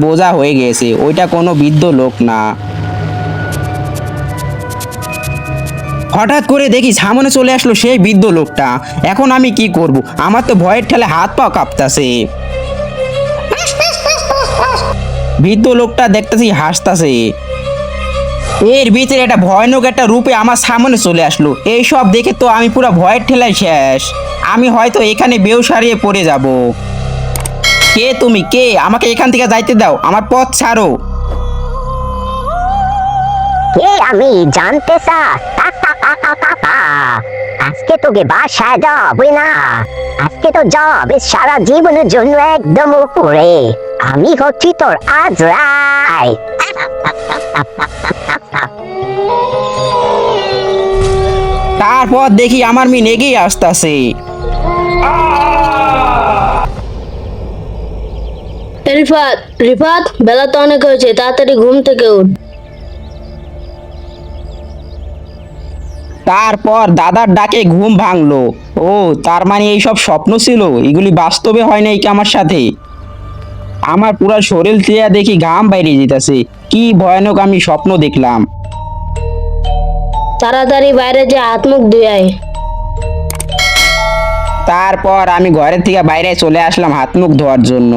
বোঝা হয়ে গেছে, ওইটা কোনো বৃদ্ধ লোক না। হঠাৎ করে দেখি সামনে চলে আসলো সেই বৃদ্ধ লোকটা। এখন আমি কি করব? আমার তো ভয়ের ঠেলে হাত পা কাঁপতাছে। বৃদ্ধ লোকটা দেখতেছি হাসতাছে। এর ভিতরে একটা ভয়ানক একটা রূপে আমার সামনে চলে আসলো। এইসব দেখে তো আমি পুরো ভয়ের ঠেলায় শেষ। আমি হয়তো এখানে বেহুশ হারিয়ে পড়ে যাব। কে তুমি? কে? আমাকে এখান থেকে যাইতে দাও, আমার পথ ছাড়ো। কে আমি জানতে চাস? আজকে তোকে বাসায় যাবই না। আজকে তো যাবে সারা জীবনের জন্য একদম উপরে। আমি হচ্ছি তোর আজরাই। তারপর দেখি আমার মিন এগিয়ে আসতেছে। রিফাত, রিফাত, বেলা তো অনেক হয়েছে, তাড়াতাড়ি ঘুম থেকে উঠ। তারপর দাদার ডাকে ঘুম ভাঙলো। ও, তার মানে এইসব স্বপ্ন ছিল, এগুলি বাস্তবে হয় নাই কি আমার সাথে? আমার পুরো শরীর থেকে দেখি ঘাম বাইরে যেতেছে। কি ভয়ানক আমি স্বপ্ন দেখলাম। তাড়াতাড়ি বাইরে যে হাত মুখ ধুয়ে আয়। তারপর আমি ঘরের থেকে বাইরে চলে আসলাম হাত মুখ ধোয়ার জন্য।